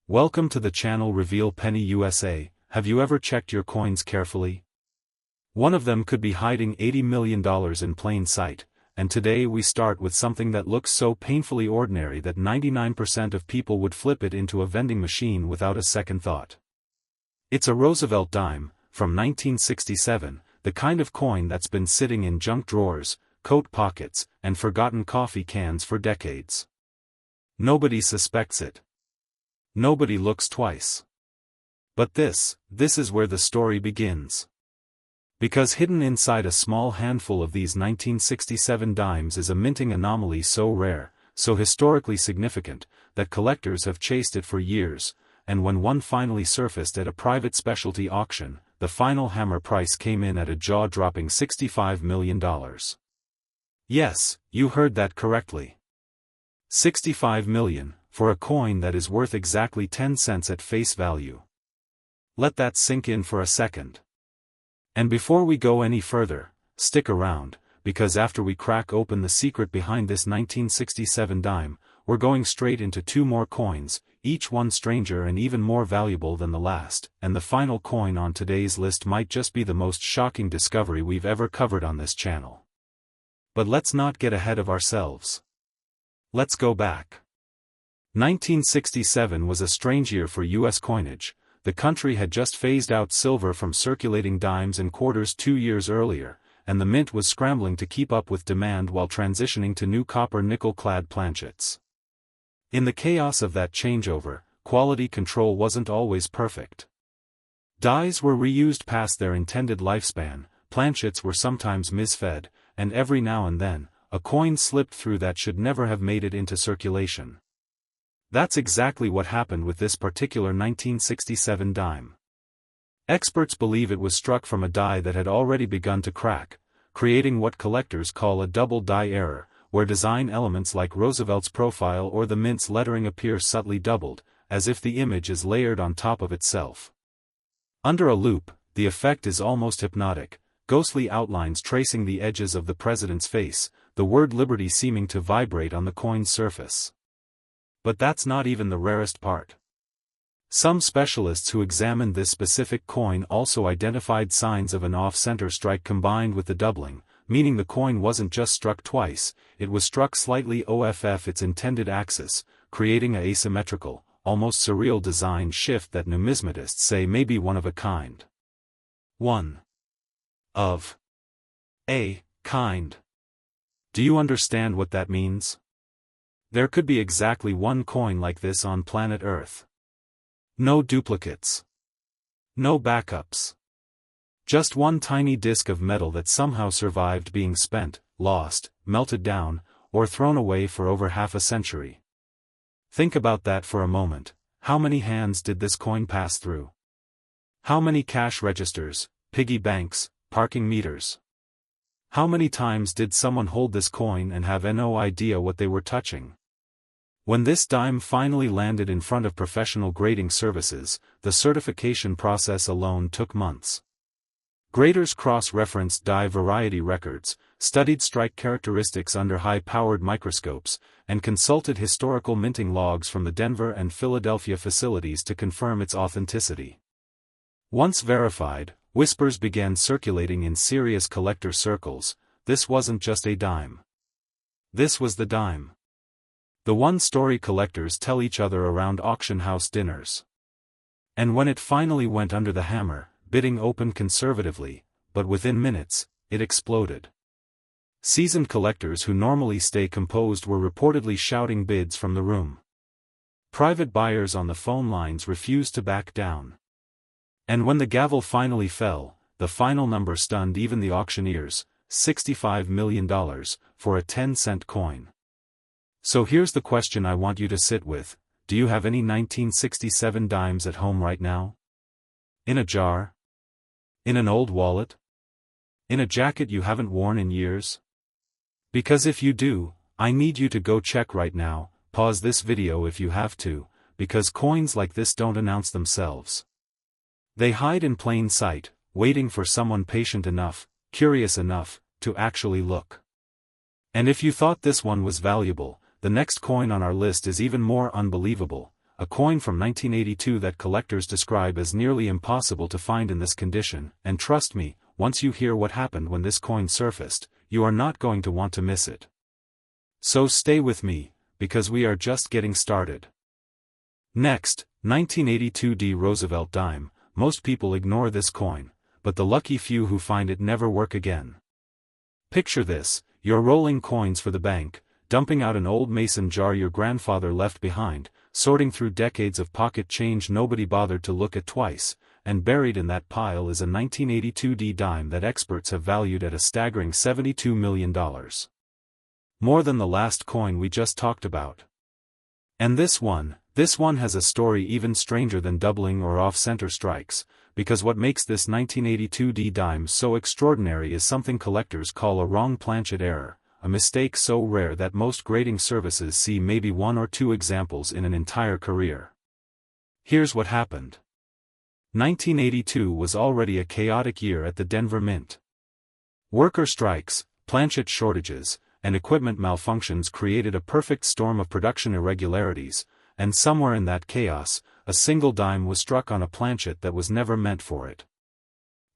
Welcome to the channel Reveal Penny USA. Have you ever checked your coins carefully? One of them could be hiding $80 million in plain sight, and today we start with something that looks so painfully ordinary that 99% of people would flip it into a vending machine without a second thought. It's a Roosevelt dime, from 1967, the kind of coin that's been sitting in junk drawers, coat pockets, and forgotten coffee cans for decades. Nobody suspects it. Nobody looks twice. But this is where the story begins. Because hidden inside a small handful of these 1967 dimes is a minting anomaly so rare, so historically significant, that collectors have chased it for years, and when one finally surfaced at a private specialty auction, the final hammer price came in at a jaw-dropping $65 million. Yes, you heard that correctly. $65 million, for a coin that is worth exactly 10 cents at face value. Let that sink in for a second. And before we go any further, stick around, because after we crack open the secret behind this 1967 dime, we're going straight into two more coins, each one stranger and even more valuable than the last, and the final coin on today's list might just be the most shocking discovery we've ever covered on this channel. But let's not get ahead of ourselves. Let's go back. 1967 was a strange year for U.S. coinage. The country had just phased out silver from circulating dimes and quarters 2 years earlier, and the mint was scrambling to keep up with demand while transitioning to new copper nickel-clad planchets. In the chaos of that changeover, quality control wasn't always perfect. Dies were reused past their intended lifespan, planchets were sometimes misfed, and every now and then, a coin slipped through that should never have made it into circulation. That's exactly what happened with this particular 1967 dime. Experts believe it was struck from a die that had already begun to crack, creating what collectors call a double die error, where design elements like Roosevelt's profile or the mint's lettering appear subtly doubled, as if the image is layered on top of itself. Under a loupe, the effect is almost hypnotic, ghostly outlines tracing the edges of the president's face, the word liberty seeming to vibrate on the coin's surface. But that's not even the rarest part. Some specialists who examined this specific coin also identified signs of an off-center strike combined with the doubling, meaning the coin wasn't just struck twice, it was struck slightly off its intended axis, creating an asymmetrical, almost surreal design shift that numismatists say may be one of a kind. One of a kind. Do you understand what that means? There could be exactly one coin like this on planet Earth. No duplicates. No backups. Just one tiny disk of metal that somehow survived being spent, lost, melted down, or thrown away for over half a century. Think about that for a moment. How many hands did this coin pass through? How many cash registers, piggy banks, parking meters? How many times did someone hold this coin and have no idea what they were touching? When this dime finally landed in front of professional grading services, the certification process alone took months. Graders cross-referenced die variety records, studied strike characteristics under high-powered microscopes, and consulted historical minting logs from the Denver and Philadelphia facilities to confirm its authenticity. Once verified, whispers began circulating in serious collector circles. This wasn't just a dime. This was the dime. The one-story collectors tell each other around auction house dinners. And when it finally went under the hammer, bidding opened conservatively, but within minutes, it exploded. Seasoned collectors who normally stay composed were reportedly shouting bids from the room. Private buyers on the phone lines refused to back down. And when the gavel finally fell, the final number stunned even the auctioneers, $65 million, for a 10-cent coin. So here's the question I want you to sit with: do you have any 1967 dimes at home right now? In a jar? In an old wallet? In a jacket you haven't worn in years? Because if you do, I need you to go check right now. Pause this video if you have to, because coins like this don't announce themselves. They hide in plain sight, waiting for someone patient enough, curious enough, to actually look. And if you thought this one was valuable, the next coin on our list is even more unbelievable, a coin from 1982 that collectors describe as nearly impossible to find in this condition, and trust me, once you hear what happened when this coin surfaced, you are not going to want to miss it. So stay with me, because we are just getting started. Next, 1982 Roosevelt dime. Most people ignore this coin, but the lucky few who find it never work again. Picture this: you're rolling coins for the bank, dumping out an old mason jar your grandfather left behind, sorting through decades of pocket change nobody bothered to look at twice, and buried in that pile is a 1982 dime that experts have valued at a staggering $72 million. More than the last coin we just talked about. And this one has a story even stranger than doubling or off-center strikes, because what makes this 1982 dime so extraordinary is something collectors call a wrong planchet error, a mistake so rare that most grading services see maybe one or two examples in an entire career. Here's what happened. 1982 was already a chaotic year at the Denver Mint. Worker strikes, planchet shortages, and equipment malfunctions created a perfect storm of production irregularities, and somewhere in that chaos, a single dime was struck on a planchet that was never meant for it.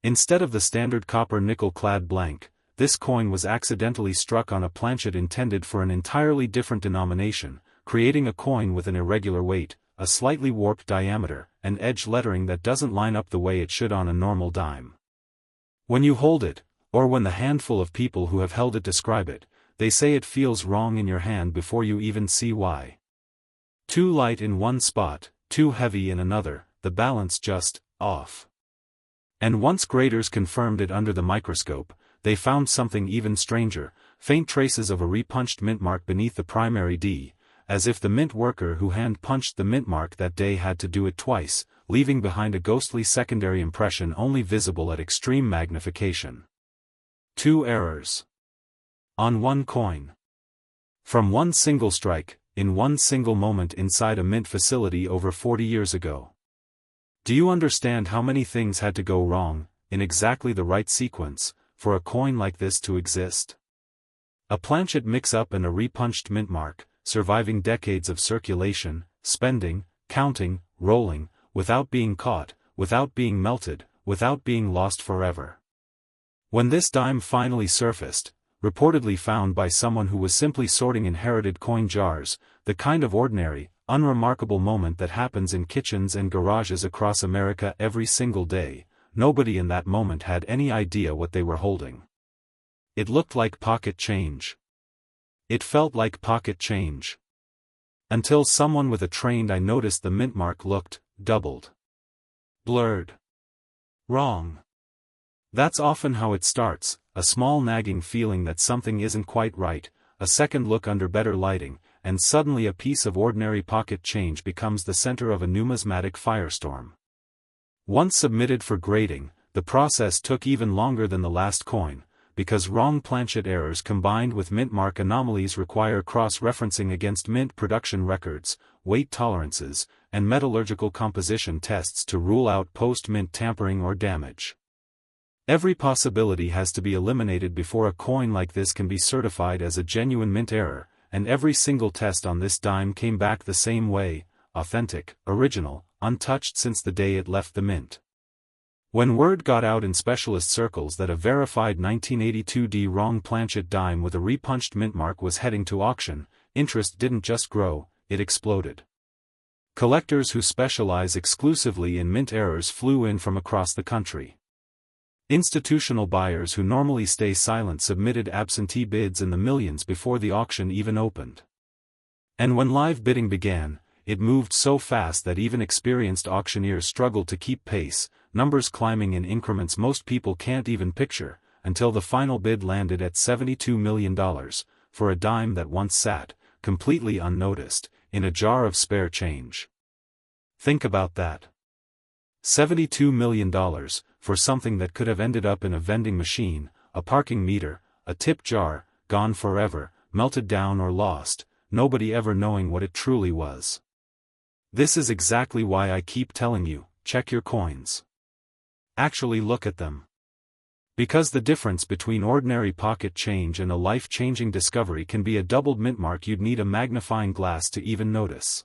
Instead of the standard copper nickel-clad blank, this coin was accidentally struck on a planchet intended for an entirely different denomination, creating a coin with an irregular weight, a slightly warped diameter, and edge lettering that doesn't line up the way it should on a normal dime. When you hold it, or when the handful of people who have held it describe it, they say it feels wrong in your hand before you even see why. Too light in one spot, too heavy in another, the balance just off. And once graders confirmed it under the microscope, they found something even stranger: faint traces of a repunched mint mark beneath the primary D, as if the mint worker who hand-punched the mint mark that day had to do it twice, leaving behind a ghostly secondary impression only visible at extreme magnification. 2 errors. On one coin. From one single strike, in one single moment inside a mint facility over 40 years ago. Do you understand how many things had to go wrong, in exactly the right sequence, for a coin like this to exist? A planchet mix-up and a repunched mint mark, surviving decades of circulation, spending, counting, rolling, without being caught, without being melted, without being lost forever. When this dime finally surfaced, reportedly found by someone who was simply sorting inherited coin jars, the kind of ordinary, unremarkable moment that happens in kitchens and garages across America every single day, nobody in that moment had any idea what they were holding. It looked like pocket change. It felt like pocket change. Until someone with a trained eye noticed the mint mark looked doubled. Blurred. Wrong. That's often how it starts, a small nagging feeling that something isn't quite right, a second look under better lighting, and suddenly a piece of ordinary pocket change becomes the center of a numismatic firestorm. Once submitted for grading, the process took even longer than the last coin, because wrong planchet errors combined with mint mark anomalies require cross-referencing against mint production records, weight tolerances, and metallurgical composition tests to rule out post-mint tampering or damage. Every possibility has to be eliminated before a coin like this can be certified as a genuine mint error, and every single test on this dime came back the same way: authentic, original, untouched since the day it left the mint. When word got out in specialist circles that a verified 1982 wrong planchet dime with a repunched mint mark was heading to auction, interest didn't just grow, it exploded. Collectors who specialize exclusively in mint errors flew in from across the country. Institutional buyers who normally stay silent submitted absentee bids in the millions before the auction even opened. And when live bidding began, it moved so fast that even experienced auctioneers struggled to keep pace, numbers climbing in increments most people can't even picture, until the final bid landed at $72 million, for a dime that once sat, completely unnoticed, in a jar of spare change. Think about that. $72 million, for something that could have ended up in a vending machine, a parking meter, a tip jar, gone forever, melted down or lost, nobody ever knowing what it truly was. This is exactly why I keep telling you, check your coins. Actually look at them. Because the difference between ordinary pocket change and a life-changing discovery can be a doubled mint mark you'd need a magnifying glass to even notice.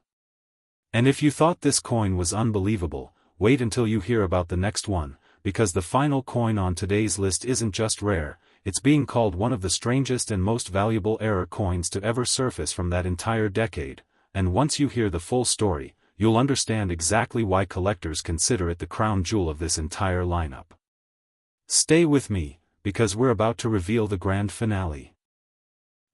And if you thought this coin was unbelievable, wait until you hear about the next one, because the final coin on today's list isn't just rare, it's being called one of the strangest and most valuable error coins to ever surface from that entire decade, and once you hear the full story, you'll understand exactly why collectors consider it the crown jewel of this entire lineup. Stay with me, because we're about to reveal the grand finale.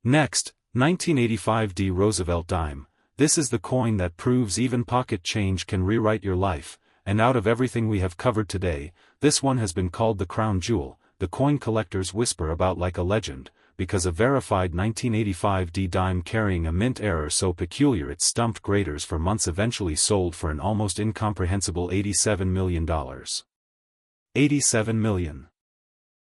Next, 1985 D Roosevelt dime. This is the coin that proves even pocket change can rewrite your life, and out of everything we have covered today, this one has been called the crown jewel, the coin collectors whisper about like a legend, because a verified 1985 D dime carrying a mint error so peculiar it stumped graders for months eventually sold for an almost incomprehensible $87 million. $87 million.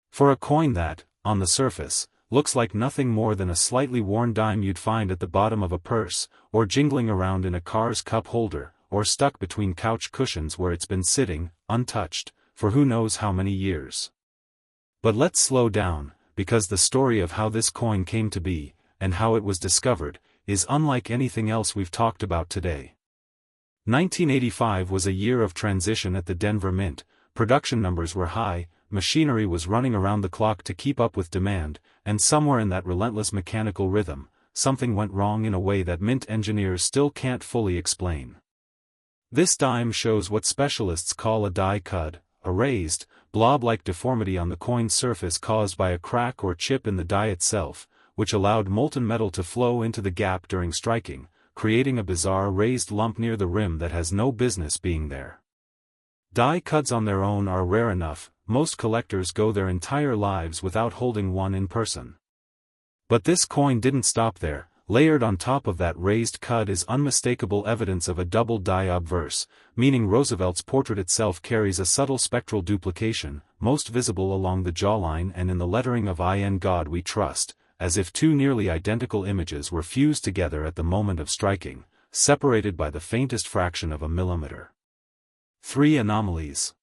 For a coin that, on the surface, looks like nothing more than a slightly worn dime you'd find at the bottom of a purse, or jingling around in a car's cup holder, or stuck between couch cushions where it's been sitting, untouched, for who knows how many years. But let's slow down, because the story of how this coin came to be, and how it was discovered, is unlike anything else we've talked about today. 1985 was a year of transition at the Denver Mint. Production numbers were high, machinery was running around the clock to keep up with demand, and somewhere in that relentless mechanical rhythm, something went wrong in a way that mint engineers still can't fully explain. This dime shows what specialists call a die cud, a raised, blob-like deformity on the coin's surface caused by a crack or chip in the die itself, which allowed molten metal to flow into the gap during striking, creating a bizarre raised lump near the rim that has no business being there. Die cuds on their own are rare enough, most collectors go their entire lives without holding one in person. But this coin didn't stop there. Layered on top of that raised cud is unmistakable evidence of a double die obverse, meaning Roosevelt's portrait itself carries a subtle spectral duplication, most visible along the jawline and in the lettering of "In God We Trust," as if two nearly identical images were fused together at the moment of striking, separated by the faintest fraction of a millimeter. 3 anomalies.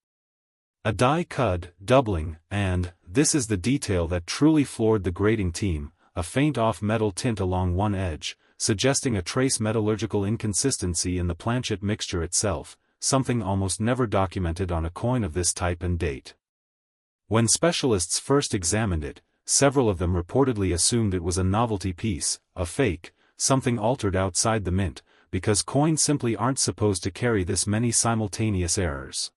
A die cud, doubling, and, this is the detail that truly floored the grading team, a faint off-metal tint along one edge, suggesting a trace metallurgical inconsistency in the planchet mixture itself, something almost never documented on a coin of this type and date. When specialists first examined it, several of them reportedly assumed it was a novelty piece, a fake, something altered outside the mint, because coins simply aren't supposed to carry this many simultaneous errors.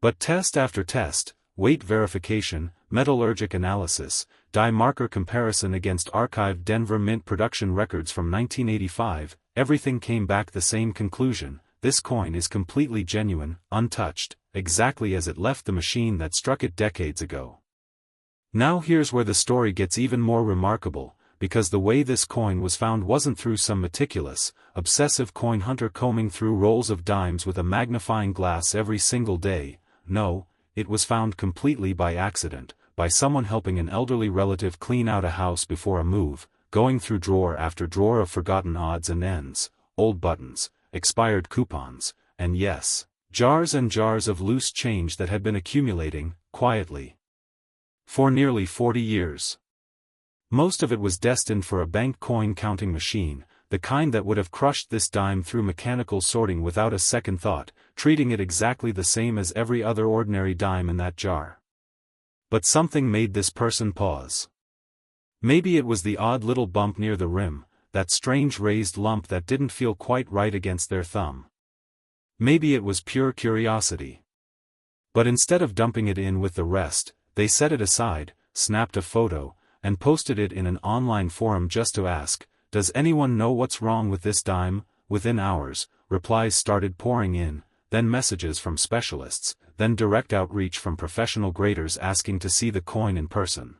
But test after test, weight verification, metallurgic analysis, die marker comparison against archived Denver Mint production records from 1985, everything came back the same conclusion: this coin is completely genuine, untouched, exactly as it left the machine that struck it decades ago. Now here's where the story gets even more remarkable, because the way this coin was found wasn't through some meticulous, obsessive coin hunter combing through rolls of dimes with a magnifying glass every single day. No, it was found completely by accident, by someone helping an elderly relative clean out a house before a move, going through drawer after drawer of forgotten odds and ends, old buttons, expired coupons, and yes, jars and jars of loose change that had been accumulating, quietly, for nearly 40 years. Most of it was destined for a bank coin counting machine, the kind that would have crushed this dime through mechanical sorting without a second thought, treating it exactly the same as every other ordinary dime in that jar. But something made this person pause. Maybe it was the odd little bump near the rim, that strange raised lump that didn't feel quite right against their thumb. Maybe it was pure curiosity. But instead of dumping it in with the rest, they set it aside, snapped a photo, and posted it in an online forum just to ask, "Does anyone know what's wrong with this dime?" Within hours, replies started pouring in, then messages from specialists, then direct outreach from professional graders asking to see the coin in person.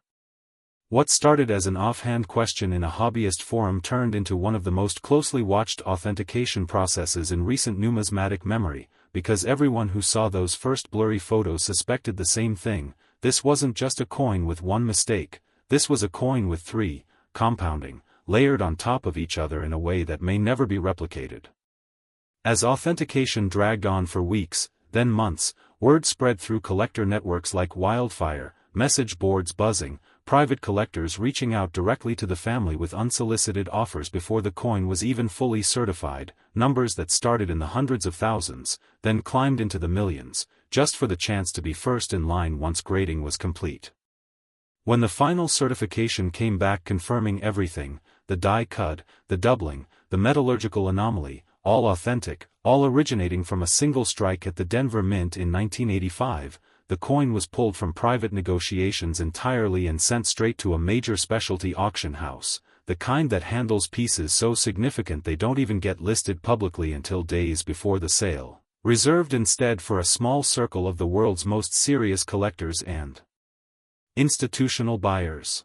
What started as an offhand question in a hobbyist forum turned into one of the most closely watched authentication processes in recent numismatic memory, because everyone who saw those first blurry photos suspected the same thing: this wasn't just a coin with one mistake, this was a coin with 3, compounding, layered on top of each other in a way that may never be replicated. As authentication dragged on for weeks, then months, word spread through collector networks like wildfire, message boards buzzing, private collectors reaching out directly to the family with unsolicited offers before the coin was even fully certified, numbers that started in the hundreds of thousands, then climbed into the millions, just for the chance to be first in line once grading was complete. When the final certification came back confirming everything, the die cut, the doubling, the metallurgical anomaly, all authentic, all originating from a single strike at the Denver Mint in 1985, the coin was pulled from private negotiations entirely and sent straight to a major specialty auction house, the kind that handles pieces so significant they don't even get listed publicly until days before the sale, reserved instead for a small circle of the world's most serious collectors and institutional buyers.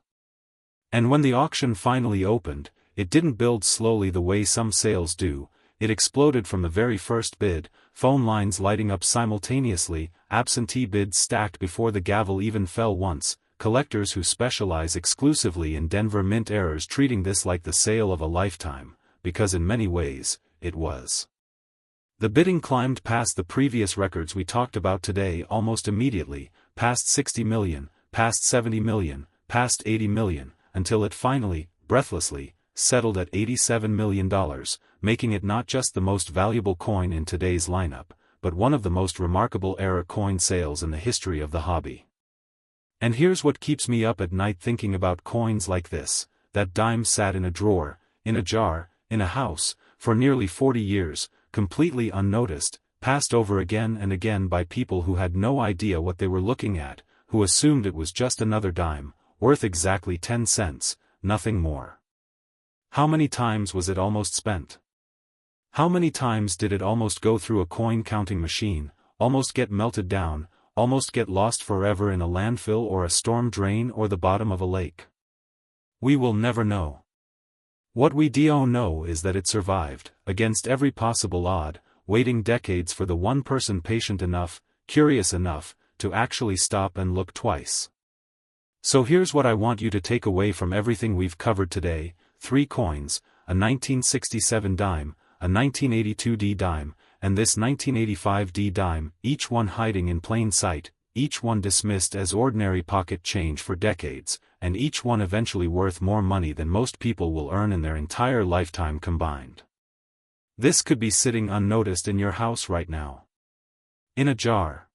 And when the auction finally opened, it didn't build slowly the way some sales do. It exploded from the very first bid, phone lines lighting up simultaneously, absentee bids stacked before the gavel even fell once, collectors who specialize exclusively in Denver Mint errors treating this like the sale of a lifetime, because in many ways, it was. The bidding climbed past the previous records we talked about today almost immediately, past 60 million, past 70 million, past 80 million, until it finally, breathlessly, settled at $87 million, making it not just the most valuable coin in today's lineup, but one of the most remarkable era coin sales in the history of the hobby. And here's what keeps me up at night thinking about coins like this: that dime sat in a drawer, in a jar, in a house, for nearly 40 years, completely unnoticed, passed over again and again by people who had no idea what they were looking at, who assumed it was just another dime, worth exactly 10 cents, nothing more. How many times was it almost spent? How many times did it almost go through a coin-counting machine, almost get melted down, almost get lost forever in a landfill or a storm drain or the bottom of a lake? We will never know. What we do know is that it survived, against every possible odd, waiting decades for the one person patient enough, curious enough, to actually stop and look twice. So here's what I want you to take away from everything we've covered today: 3 coins, a 1967 dime, a 1982 D dime, and this 1985 D dime, each one hiding in plain sight, each one dismissed as ordinary pocket change for decades, and each one eventually worth more money than most people will earn in their entire lifetime combined. This could be sitting unnoticed in your house right now. In a jar.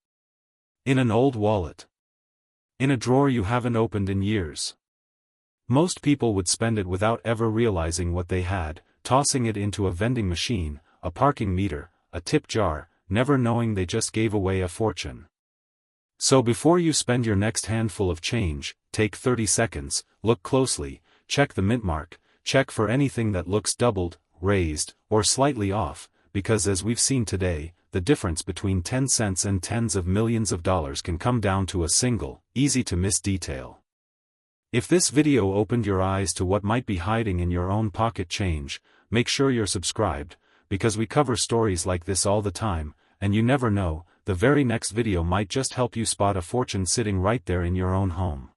In an old wallet. In a drawer you haven't opened in years. Most people would spend it without ever realizing what they had, tossing it into a vending machine, a parking meter, a tip jar, never knowing they just gave away a fortune. So before you spend your next handful of change, take 30 seconds, look closely, check the mint mark, check for anything that looks doubled, raised, or slightly off, because as we've seen today, the difference between 10 cents and tens of millions of dollars can come down to a single, easy-to-miss detail. If this video opened your eyes to what might be hiding in your own pocket change, make sure you're subscribed, because we cover stories like this all the time, and you never know, the very next video might just help you spot a fortune sitting right there in your own home.